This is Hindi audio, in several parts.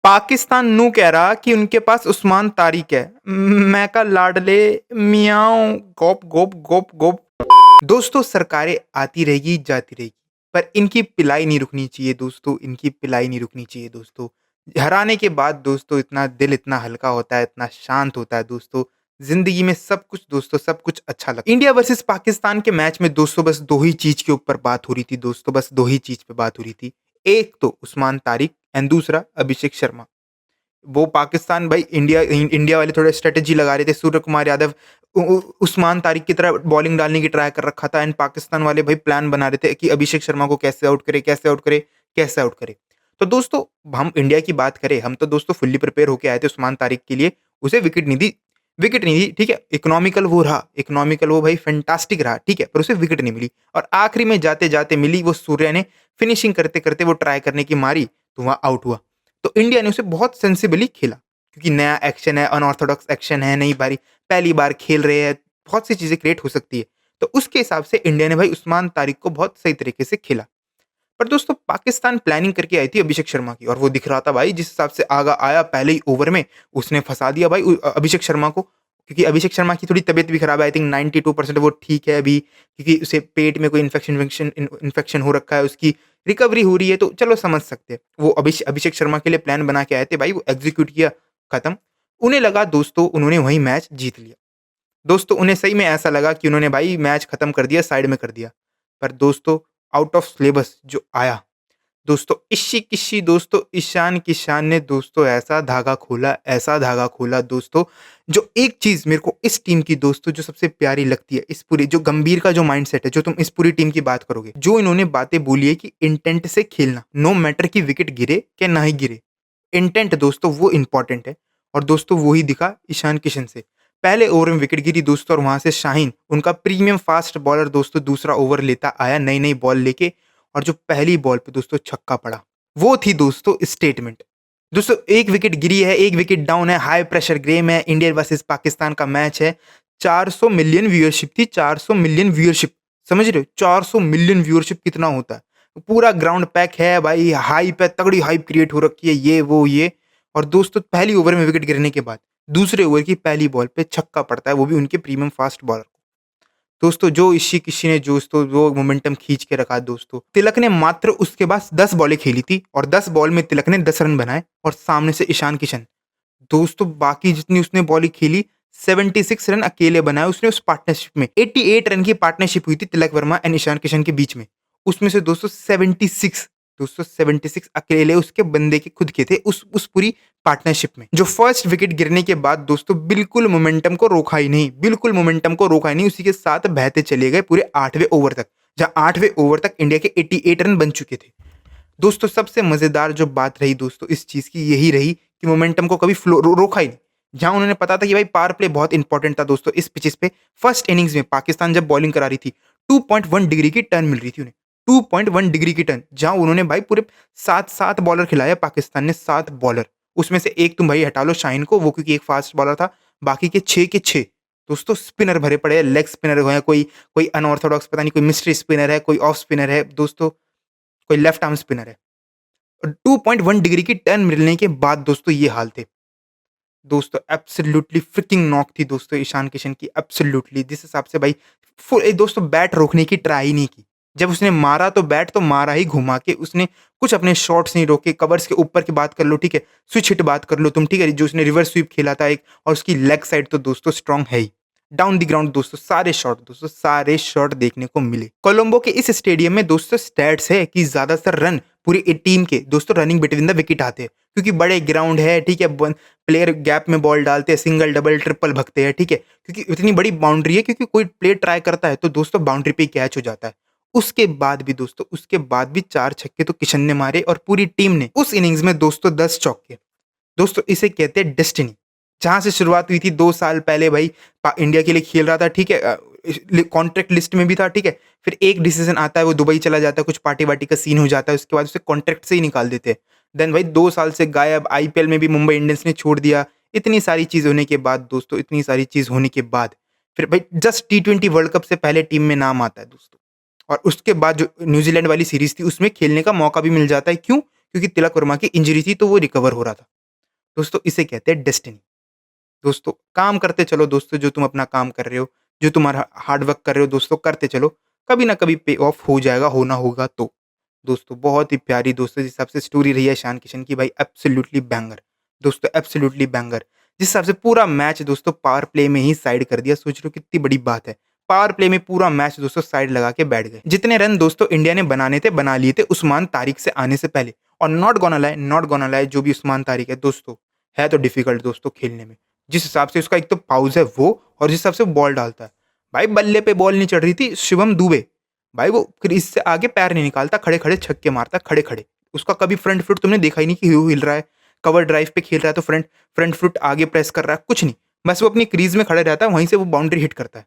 पाकिस्तान न्यू कह रहा कि उनके पास उस्मान तारिक है। मैं का लाडले मियाऊँ गोप गोप गोप गोप। दोस्तों सरकारें आती रहेगी, जाती रहेगी, पर इनकी पिलाई नहीं रुकनी चाहिए दोस्तों, इनकी पिलाई नहीं रुकनी चाहिए दोस्तों। हराने के बाद दोस्तों इतना दिल इतना हल्का होता है, इतना शांत होता है दोस्तों। ज़िंदगी में सब कुछ दोस्तों सब कुछ अच्छा लगता है। इंडिया वर्सेस पाकिस्तान के मैच में दोस्तों बस 2 ही चीज़ के ऊपर बात हो रही थी दोस्तों, बस 2 ही चीज़ पे बात हो रही थी। एक तो उस्मान तारिक एंड दूसरा अभिषेक शर्मा। वो पाकिस्तान भाई इंडिया वाले थोड़ा स्ट्रैटेजी लगा रहे थे। सूर्य कुमार यादव उस्मान तारिक की तरह बॉलिंग डालने की ट्राई कर रखा था एंड पाकिस्तान वाले भाई प्लान बना रहे थे कि अभिषेक शर्मा को कैसे आउट करे, कैसे आउट करे, कैसे आउट करे। तो दोस्तों हम इंडिया की बात करें, हम तो दोस्तों फुल्ली प्रिपेयर होके आए थे उस्मान तारिक के लिए। उसे विकेट नहीं दी, ठीक है? इकोनॉमिकल वो रहा, इकोनॉमिकल वो भाई फैंटास्टिक रहा, ठीक है? पर उसे विकेट नहीं मिली और आखिरी में जाते-जाते मिली। वो सूर्य ने फिनिशिंग करते-करते वो ट्राई करने की मारी, तो वहाँ आउट हुआ। तो इंडिया ने उसे बहुत सेंसिबली खेला, क्योंकि नया एक्शन है, अनऑर्थोडॉक्स एक्शन है, नई बारी पहली बार खेल रहे हैं, बहुत सी चीज़ें क्रिएट हो सकती है। तो उसके हिसाब से इंडिया ने भाई उस्मान तारिक को बहुत सही तरीके से खेला। पर दोस्तों पाकिस्तान प्लानिंग करके आई थी अभिषेक शर्मा की, और वो दिख रहा था भाई जिस हिसाब से आगा आया पहले ही ओवर में उसने फँसा दिया भाई अभिषेक शर्मा को। क्योंकि अभिषेक शर्मा की थोड़ी तबीयत भी खराब है, आई थिंक 92% वो ठीक है अभी, क्योंकि उसे पेट में कोई इन्फेक्शन हो रखा है, उसकी रिकवरी हो रही है, तो चलो समझ सकते हैं। वो अभिषेक शर्मा के लिए प्लान बना के आए थे भाई, वो एग्ज़ीक्यूट किया, खत्म। उन्हें लगा दोस्तों उन्होंने वही मैच जीत लिया। दोस्तों उन्हें सही में ऐसा लगा कि उन्होंने भाई मैच खत्म कर दिया, साइड में कर दिया। पर दोस्तों आउट ऑफ सिलेबस जो आया, दोस्तों इश्शी किश्शी दोस्तों ईशान किशान ने दोस्तों ऐसा धागा खोला दोस्तों। जो एक चीज़ मेरे को इस टीम की दोस्तों जो सबसे प्यारी लगती है, इस पूरी जो गंभीर का जो माइंडसेट है, जो तुम इस पूरी टीम की बात करोगे, जो इन्होंने बातें बोली है कि इंटेंट से खेलना, नो मैटर कि विकेट गिरे क्या ना ही गिरे। इंटेंट दोस्तों वो इम्पोर्टेंट है, और दोस्तों वो ही दिखा ईशान किशन से। पहले ओवर में विकेट गिरी दोस्तों, और वहाँ से शाहीन उनका प्रीमियम फास्ट बॉलर दोस्तों दूसरा ओवर लेता आया नई-नई बॉल लेके, और जो पहली बॉल पे दोस्तों छक्का पड़ा, वो थी दोस्तों स्टेटमेंट। दोस्तों 1 विकेट गिरी है, 1 विकेट डाउन है, हाई प्रेशर गेम है, इंडिया वर्सेस पाकिस्तान का मैच है। 400 मिलियन व्यूअरशिप थी, 400 मिलियन व्यूअरशिप, समझ रहे हो? 400 मिलियन व्यूअरशिप कितना होता है? पूरा ग्राउंड पैक है भाई, हाइप है, तगड़ी हाइप क्रिएट हो रखी है, ये वो ये। और दोस्तों पहली ओवर में विकेट गिरने के बाद दूसरे ओवर की पहली बॉल पे छक्का पड़ता है, वो भी उनके प्रीमियम फास्ट बॉलर को। दोस्तों जो इश्शी किशी ने दोस्तों वो मोमेंटम खींच के रखा दोस्तों। तिलक ने मात्र उसके बाद 10 बॉलें खेली थी, और 10 बॉल में तिलक ने 10 रन बनाए, और सामने से ईशान किशन दोस्तों बाकी जितनी उसने बॉलें खेली 76 रन अकेले बनाए उसने उस पार्टनरशिप में। 88 रन की पार्टनरशिप हुई थी तिलक वर्मा एंड ईशान किशन के बीच में। उसमें से दोस्तों 76 अकेले उसके बंदे के खुद के थे उस पूरी पार्टनरशिप में। जो फर्स्ट विकेट गिरने के बाद दोस्तों बिल्कुल मोमेंटम को रोका ही नहीं, बिल्कुल मोमेंटम को रोका ही नहीं, उसी के साथ बहते चले गए पूरे 8वें ओवर तक, जहाँ 8वें ओवर तक इंडिया के 88 रन बन चुके थे। दोस्तों सबसे मज़ेदार जो बात रही दोस्तों इस चीज़ की यही रही कि मोमेंटम को कभी रोका ही नहीं। जहाँ उन्होंने पता था कि भाई पावर प्ले बहुत इंपॉर्टेंट था दोस्तों इस पिचेस पे। फर्स्ट इनिंग्स में पाकिस्तान जब बॉलिंग करा रही थी 2.1 डिग्री की टर्न मिल रही थी उन्हें, 2.1 डिग्री की टर्न, जहाँ उन्होंने भाई पूरे 7 बॉलर खिलाया पाकिस्तान ने, 7 बॉलर। उसमें से एक तुम भाई हटा लो शाहीन को, वो क्योंकि एक फास्ट बॉलर था, बाकी के 6 दोस्तों स्पिनर भरे पड़े हैं, लेग स्पिनर हैं, कोई अनऑर्थोडॉक्स पता नहीं, कोई मिस्ट्री स्पिनर है, कोई ऑफ स्पिनर है दोस्तों, कोई लेफ्ट आर्म स्पिनर है। 2.1 डिग्री की टर्न मिलने के बाद दोस्तों ये हाल थे। दोस्तों एब्सोल्युटली फ्रिकिंग नॉक थी दोस्तों ईशान किशन की, एब्सोल्युटली जिस हिसाब से भाई दोस्तों बैट रोकने की ट्राई ही नहीं की। जब उसने मारा तो बैट तो मारा ही घुमा के, उसने कुछ अपने शॉट्स नहीं रोके। कवर्स के ऊपर की बात कर लो, ठीक है, स्विच हिट बात कर लो तुम, ठीक है, जो उसने रिवर्स स्वीप खेला था एक, और उसकी लेग साइड तो दोस्तों स्ट्रांग है ही। डाउन द ग्राउंड दोस्तों सारे शॉट देखने को मिले। कोलंबो के इस स्टेडियम में दोस्तों स्टैट्स है कि ज्यादातर रन पूरी टीम के दोस्तों रनिंग बिटवीन द विकेट आते हैं, क्योंकि बड़े ग्राउंड है, ठीक है, प्लेयर गैप में बॉल डालते हैं, सिंगल डबल ट्रिपल भगते हैं, ठीक है, क्योंकि इतनी बड़ी बाउंड्री है, क्योंकि कोई प्लेयर ट्राई करता है तो दोस्तों बाउंड्री पे कैच हो जाता है। उसके बाद भी 4 छक्के तो किशन ने मारे, और पूरी टीम ने उस इनिंग्स में दोस्तों 10 चौके। दोस्तों इसे कहते हैं डेस्टिनी। जहाँ से शुरुआत हुई थी 2 साल पहले भाई इंडिया के लिए खेल रहा था, ठीक है, कॉन्ट्रैक्ट लिस्ट में भी था, ठीक है, फिर एक डिसीजन आता है वो दुबई चला जाता है, कुछ पार्टी वार्टी का सीन हो जाता है, उसके बाद उसे कॉन्ट्रैक्ट से ही निकाल देते हैं। देन भाई 2 साल से गायब, आईपीएल में भी मुंबई इंडियंस ने छोड़ दिया। इतनी सारी चीज़ होने के बाद दोस्तों, इतनी सारी चीज़ होने के बाद फिर भाई जस्ट टी20 वर्ल्ड कप से पहले टीम में नाम आता है दोस्तों, और उसके बाद जो न्यूजीलैंड वाली सीरीज थी उसमें खेलने का मौका भी मिल जाता है। क्यों? क्योंकि तिलक वर्मा की इंजरी थी तो वो रिकवर हो रहा था। दोस्तों इसे कहते हैं डेस्टिनी। दोस्तों काम करते चलो दोस्तों, जो तुम अपना काम कर रहे हो, जो तुम्हारा हार्ड वर्क कर रहे हो दोस्तों, करते चलो, कभी ना कभी पे ऑफ हो जाएगा, होना होगा तो। दोस्तों बहुत ही प्यारी दोस्तों जिस हिसाब से स्टोरी रही है ईशान किशन की, भाई एब्सोल्युटली बैंगर। दोस्तों एब्सोल्युटली बैंगर। जिस हिसाब से पूरा मैच दोस्तों पावर प्ले में ही साइड कर दिया, सोच रहे हो कितनी बड़ी बात है। पावर प्ले में पूरा मैच दोस्तों साइड लगा के बैठ गए। जितने रन दोस्तों इंडिया ने बनाने थे बना लिए थे उस्मान तारिक से आने से पहले। और नॉट गोना लाई, जो भी उस्मान तारिक है दोस्तों, है तो डिफिकल्ट दोस्तों खेलने में। जिस हिसाब से उसका एक तो पाउस है वो, और जिस हिसाब से वो बॉल डालता है, भाई बल्ले पे बॉल नहीं चढ़ रही थी, शिवम दुबे भाई वो क्रीज से आगे पैर नहीं निकालता, खड़े खड़े छक्के मारता, खड़े खड़े। उसका कभी फ्रंट फुट तुमने देखा ही नहीं कि हिल रहा है, कवर ड्राइव पे खेल रहा है तो फ्रंट फ्रंट फुट आगे प्रेस कर रहा है, कुछ नहीं। बस वो अपनी क्रीज में खड़े रहता है, वहीं से वो बाउंड्री हिट करता है।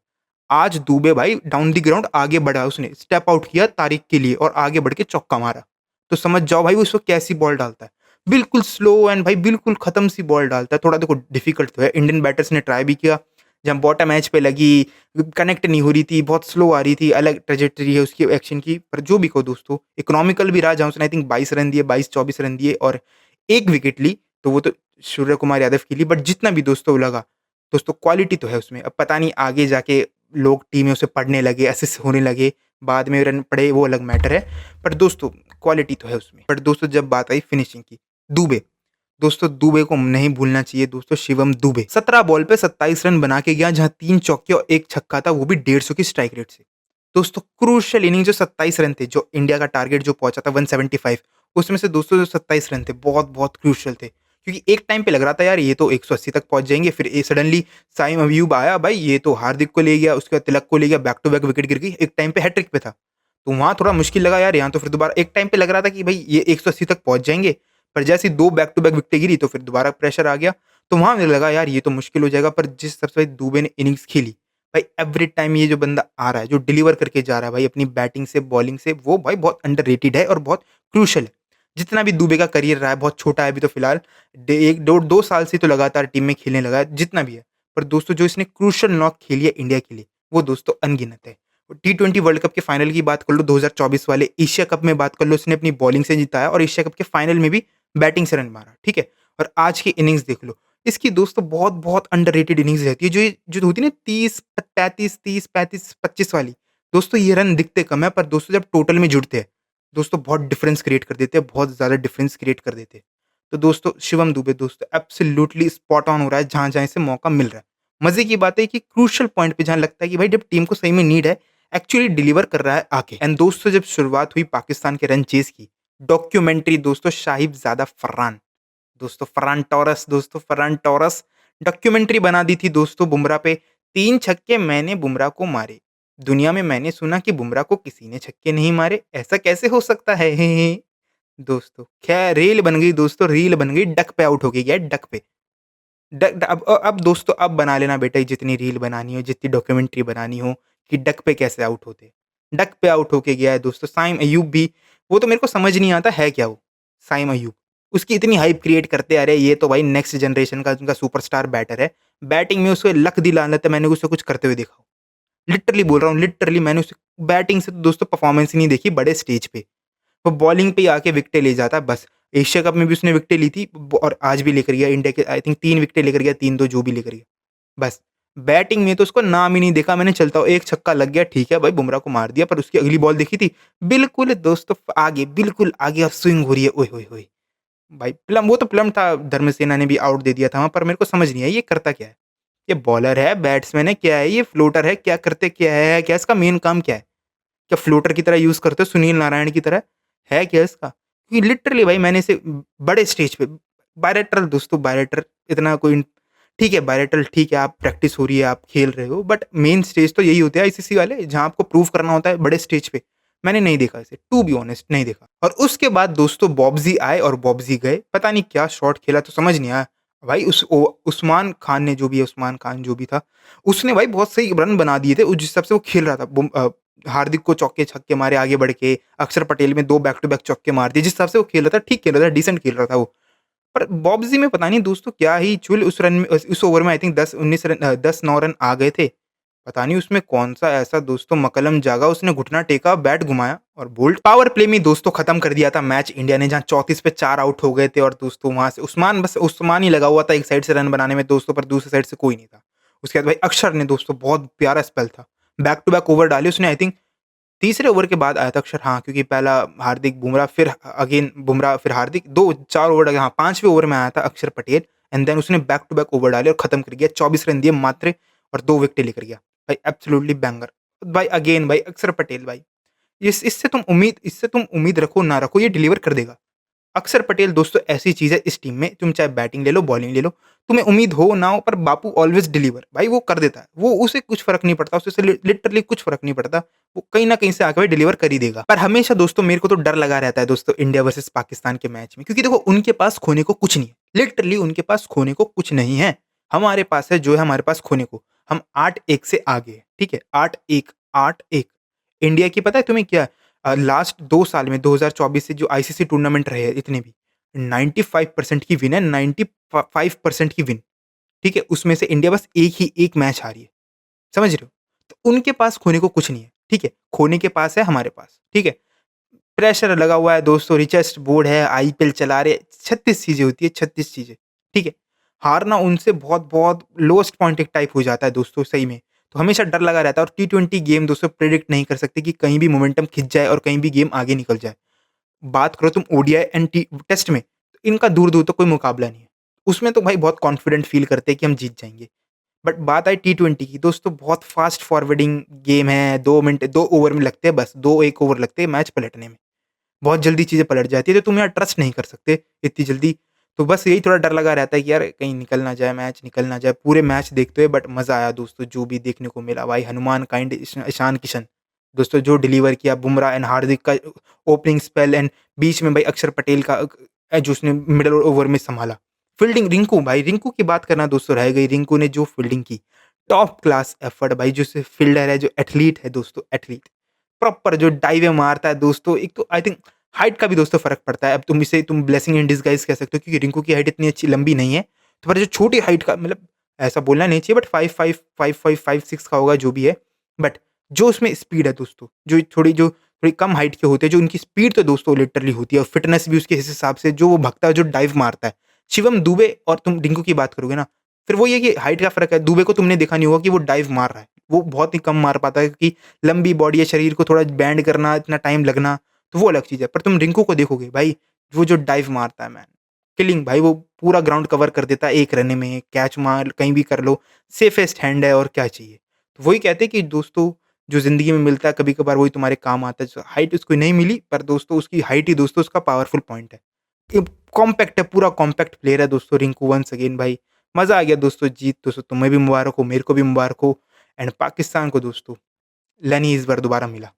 आज दुबे भाई डाउन द ग्राउंड आगे बढ़ा, उसने स्टेप आउट किया तारिक के लिए और आगे बढ़ के चौका मारा। तो समझ जाओ भाई वो उस वक्त कैसी बॉल डालता है। बिल्कुल स्लो एंड भाई बिल्कुल खत्म सी बॉल डालता है। थोड़ा देखो डिफिकल्ट तो है, इंडियन बैटर्स ने ट्राई भी किया, जब बॉटम एज पे लगी, कनेक्ट नहीं हो रही थी, बहुत स्लो आ रही थी, अलग ट्रेजेक्टरी है उसकी एक्शन की, पर जो भी कहो दोस्तों इकोनॉमिकल भी रहा, जहाँ उसने आई थिंक 22 रन दिए, 22-24 रन दिए और एक विकेट ली, तो वो तो सूर्य कुमार यादव की ली, बट जितना भी दोस्तों लगा, दोस्तों क्वालिटी तो है उसमें। अब पता नहीं आगे जाके लोग टीमें उसे पढ़ने लगे, असिस्ट होने लगे, बाद में रन पड़े वो अलग मैटर है, पर दोस्तों क्वालिटी तो है उसमें। बट दोस्तों जब बात आई फिनिशिंग की, दुबे, दोस्तों दुबे को नहीं भूलना चाहिए दोस्तों, शिवम दुबे 17 बॉल पे 27 रन बना के गया, जहां 3 चौके और 1 छक्का था, वो भी 150 की स्ट्राइक रेट से। दोस्तों क्रूशियल इनिंग, जो 27 रन थे, जो इंडिया का टारगेट जो पहुंचा था 175, उसमें से दोस्तों जो 27 रन थे बहुत बहुत क्रूशियल थे। क्योंकि एक टाइम पे लग रहा था यार ये तो 180 तक पहुंच जाएंगे, फिर सडनली साइम अयूब आया, भाई ये तो हार्दिक को ले गया, उसके बाद तिलक को ले गया, बैक टू बैक विकेट गिर गई, एक टाइम पे हैट्रिक पे था। तो वहां थोड़ा मुश्किल लगा यार, यहाँ तो फिर दोबारा एक टाइम पे लग रहा था कि भाई ये 180 तक पहुंच जाएंगे, पर जैसे ही 2 बैक टू बैक विकेटें गिरी तो फिर दोबारा प्रेशर आ गया। तो वहां मुझे लगा यार ये तो मुश्किल हो जाएगा, पर जिस सबसे दुबे ने इनिंग्स खेली, भाई एवरी टाइम ये जो बंदा आ रहा है, जो डिलीवर करके जा रहा है भाई अपनी बैटिंग से, बॉलिंग से, वो भाई बहुत अंडररेटेड है और बहुत क्रूशियल है। जितना भी दुबे का करियर रहा है, बहुत छोटा है अभी तो फिलहाल, 1 2 साल से तो लगातार टीम में खेलने लगा है, जितना भी है। पर दोस्तों जो इसने क्रूशियल नॉक खेली है इंडिया के लिए, वो दोस्तों अनगिनत है। T20 वर्ल्ड कप के फाइनल की बात कर लो, 2024 वाले एशिया कप में बात कर लो, उसने अपनी बॉलिंग से जिताया और एशिया कप के फाइनल में भी बैटिंग से रन मारा, ठीक है? और आज की इनिंग्स देख लो, इसकी दोस्तों बहुत-बहुत अंडररेटेड इनिंग्स रहती है, जो होती है ना 30-35 वाली, दोस्तों ये रन दिखते कम है, पर दोस्तों जब टोटल में जुड़ते हैं, दोस्तों बहुत डिफरेंस क्रिएट कर देते हैं, बहुत ज़्यादा डिफरेंस क्रिएट कर देते हैं। तो दोस्तों शिवम दुबे दोस्तों एब्सोल्यूटली स्पॉट ऑन हो रहा है, जहाँ-जहाँ इसे मौका मिल रहा है। मज़े की बात है कि क्रूशियल पॉइंट पे जहाँ लगता है कि भाई जब टीम को सही में नीड है, एक्चुअली डिलीवर कर रहा है आके। एंड दोस्तों जब शुरुआत हुई पाकिस्तान के रन चेज़ की, डॉक्यूमेंट्री दोस्तों साहिबज़ादा फरहान, दोस्तों फरहान टॉरस डॉक्यूमेंट्री बना दी थी दोस्तों बुमराह पे। 3 छक्के मैंने बुमराह को मारे। दुनिया में मैंने सुना कि बुमराह को किसी ने छक्के नहीं मारे, ऐसा कैसे हो सकता है? हे, हे। दोस्तों खैर रील बन गई दोस्तों, रील बन गई, डक पे आउट हो के गया है, डक पे। ड ड अब दोस्तों अब बना लेना बेटा, जितनी रील बनानी हो, जितनी डॉक्यूमेंट्री बनानी हो कि डक पे कैसे आउट होते हैं। डक पे आउट होके गया है दोस्तों। साइम अयूब भी, वो तो मेरे को समझ नहीं आता है क्या वो, साइम अयूब। उसकी इतनी हाइप क्रिएट करते अरे ये तो भाई नेक्स्ट जनरेशन का उनका सुपरस्टार बैटर है। बैटिंग में उसको लक दी लानत है, मैंने उसे कुछ करते हुए देखा हो। लिटरली बोल रहा हूँ, लिटरली मैंने उसे बैटिंग से तो दोस्तों परफॉर्मेंस ही नहीं देखी बड़े स्टेज पे। वो बॉलिंग पे ही आके विकेटें ले जाता है बस। एशिया कप में भी उसने विकेटें ली थी और आज भी लेकर गया इंडिया के, आई थिंक 3 विकेटें लेकर गया, 3-2 जो भी लेकर गया। बस बैटिंग में तो उसको नाम ही नहीं देखा मैंने, चलता हो एक छक्का लग गया ठीक है भाई, बुमराह को मार दिया, पर उसकी अगली बॉल देखी थी, बिल्कुल दोस्तों आगे, बिल्कुल आगे और स्विंग हो रही है, ओए होए होए! भाई प्लम, वो तो प्लम था, धर्मसेना ने भी आउट दे दिया था वहाँ पर, मेरे को समझ नहीं आई ये करता क्या है? ये बॉलर है, बैट्समैन है, क्या है ये? फ्लोटर है, क्या करते क्या है? क्या इसका मेन काम क्या है? क्या फ्लोटर की तरह यूज़ करते हो सुनील नारायण की तरह? है क्या इसका? क्योंकि लिटरली भाई मैंने इसे बड़े स्टेज पे, बायलैटरल दोस्तों, बायलैटरल इतना कोई, ठीक है बायलैटरल ठीक है, आप प्रैक्टिस हो रही है, आप खेल रहे हो, बट मेन स्टेज तो यही होते हैं आईसीसी वाले, जहाँ आपको प्रूव करना होता है बड़े स्टेज पे। मैंने नहीं देखा इसे, टू बी ऑनेस्ट नहीं देखा। और उसके बाद दोस्तों बॉब्जी आए और बॉब्जी गए, पता नहीं क्या शॉट खेला तो समझ नहीं आया। भाई उस्मान खान ने, जो भी है उस्मान खान जो भी था, उसने भाई बहुत सही रन बना दिए थे, उस जिस हिसाब से वो खेल रहा था। हार्दिक को चौके-छक्के मारे आगे बढ़ के, अक्षर पटेल में 2 बैक टू बैक चौके मार दिए, जिस हिसाब से वो खेल रहा था, ठीक खेल रहा था, डिसेंट खेल रहा था वो। पर बॉब्जी में पता नहीं दोस्तों क्या ही चुल, उस ओवर में आई थिंक 10-9 रन आ गए थे। पता नहीं उसमें कौन-सा ऐसा दोस्तों मकलम जागा, उसने घुटना टेका, बैट घुमाया और बोल्ड। पावर प्ले में दोस्तों खत्म कर दिया था मैच इंडिया ने, जहाँ 34 पे 4 आउट हो गए थे और दोस्तों वहाँ से उस्मान ही लगा हुआ था एक साइड से रन बनाने में दोस्तों, पर दूसरी साइड से कोई नहीं था। उसके बाद भाई अक्षर ने दोस्तों बहुत प्यारा स्पेल था। बैक टू बैक ओवर डाले उसने, आई थिंक तीसरे ओवर के बाद आया था अक्षर, हाँ, क्योंकि पहला हार्दिक, बुमराह, फिर अगेन बुमराह, फिर हार्दिक, 2-4 ओवर, हाँ, 5वें ओवर में आया था अक्षर पटेल एंड देन उसने बैक टू बैक ओवर डाले और खत्म कर गया। 24 रन दिए मात्र और 2 विकेटें लेकर गया। भाई एब्सोल्युटली बैंगर। भाई अगेन भाई अक्षर पटेल भाई, इससे तुम उम्मीद रखो ना रखो, ये डिलीवर कर देगा। अक्षर पटेल दोस्तों ऐसी चीज़ है इस टीम में, तुम चाहे बैटिंग ले लो, बॉलिंग ले लो, तुम्हें उम्मीद हो ना हो, पर बापू ऑलवेज़ डिलीवर। भाई वो कर देता है, वो उसे कुछ फ़र्क नहीं पड़ता, उसे लिटरली कुछ फ़र्क नहीं पड़ता। वो कहीं न कहीं से आके भाई डिलीवर कर ही देगा। पर हमेशा दोस्तों मेरे को तो डर लगा रहता है दोस्तों इंडिया वर्सेस पाकिस्तान के मैच में, क्योंकि देखो उनके पास खोने को कुछ नहीं है। लिटरली उनके पास खोने को कुछ नहीं है। हमारे पास है जो है हमारे पास खोने को। हम 8-1 से आगे हैं, ठीक है? 8-1, 8-1। इंडिया की पता है तुम्हें क्या, लास्ट 2 साल में 2024 से जो आईसीसी टूर्नामेंट रहे हैं इतने भी, 95% की विन है, 95% की विन, ठीक है? उसमें से इंडिया बस एक मैच हारी है, समझ रहे हो? तो उनके पास खोने को कुछ नहीं है, ठीक है? खोने के पास है हमारे पास, ठीक है? प्रेशर लगा हुआ है दोस्तों, रिचेस्ट बोर्ड है, आईपीएल चला रहे, 36 चीज़ें होती है, 36 चीज़ें, ठीक है? हारना उनसे बहुत-बहुत लोएस्ट पॉइंट एक टाइप हो जाता है दोस्तों सही में। तो हमेशा डर लगा रहता है और टी20 गेम दोस्तों प्रेडिक्ट नहीं कर सकते कि कहीं भी मोमेंटम खिंच जाए और कहीं भी गेम आगे निकल जाए। बात करो तुम ओडीआई एंड टेस्ट में, तो इनका दूर-दूर तक कोई मुकाबला नहीं है। उसमें तो भाई बहुत कॉन्फिडेंट फ़ील करते हैं कि हम जीत जाएँगे। बट बात आई टी20 की, दोस्तों बहुत फ़ास्ट फॉरवर्डिंग गेम है, 2 मिनट 2 ओवर में लगते हैं बस, 2-1 ओवर लगते हैं मैच पलटने में। बहुत जल्दी चीज़ें पलट जाती है, तो तुम यार ट्रस्ट नहीं कर सकते इतनी जल्दी। तो बस यही थोड़ा डर लगा रहता है कि यार कहीं निकल ना जाए मैच, निकल ना जाए। पूरे मैच देखते हुए बट मज़ा आया दोस्तों, जो भी देखने को मिला। भाई हनुमान काइंड ईशान किशन, दोस्तों जो डिलीवर किया, बुमराह एंड हार्दिक का ओपनिंग स्पेल एंड बीच में भाई अक्षर पटेल का जो उसने मिडल ओवर में सँभाला। फील्डिंग रिंकू भाई, रिंकू की बात करना दोस्तों रह गई, रिंकू ने जो फील्डिंग की, टॉप क्लास एफर्ट भाई, जो फील्डर है, जो एथलीट है दोस्तों, एथलीट। प्रॉपर जो डाइवें मारता है दोस्तों, एक तो आई थिंक हाइट का भी दोस्तों फ़र्क पड़ता है। अब तुम ब्लेसिंग इन डिसगाइज़ कह सकते हो, क्योंकि रिंकू की हाइट इतनी अच्छी लंबी नहीं है। तो पर जो छोटी हाइट का, मतलब ऐसा बोलना नहीं चाहिए, बट 5'5", 5'5", 5'6" का होगा जो भी है। बट जो उसमें स्पीड है दोस्तों, जो थोड़ी कम हाइट के होते हैं, जो उनकी स्पीड तो दोस्तों लिटरली होती है और फिटनेस भी उसके इस हिसाब से, जो वो भगता है, जो डाइव मारता है। शिवम दुबे और तुम रिंकू की बात करोगे ना, फिर वो ये कि हाइट का फ़र्क है। दुबे को तुमने देखा नहीं होगा कि वो डाइव मार रहा है। वो बहुत ही कम मार पाता है, क्योंकि लंबी बॉडी है, शरीर को थोड़ा बेंड करना, इतना टाइम लगना, तो वो अलग चीज़ है। पर तुम रिंकू को देखोगे भाई, वो जो डाइव मारता है मैन, किलिंग भाई, वो पूरा ग्राउंड कवर कर देता है एक रन में, कैच मार कहीं भी कर लो, सेफेस्ट हैंड है और क्या चाहिए। तो वही कहते हैं कि दोस्तों जो ज़िंदगी में मिलता है कभी-कभार वही तुम्हारे काम आता है। जो हाइट उसको नहीं मिली, पर दोस्तों उसकी हाइट ही दोस्तों उसका पावरफुल पॉइंट है। ये कॉम्पैक्ट है, पूरा कॉम्पैक्ट प्लेयर है दोस्तों रिंकू, वन्स अगेन भाई। मज़ा आ गया दोस्तों, जीत दोस्तों तुम्हें भी मुबारक हो, मेरे को भी मुबारक हो एंड पाकिस्तान को दोस्तों लनी इस बार दोबारा मिला।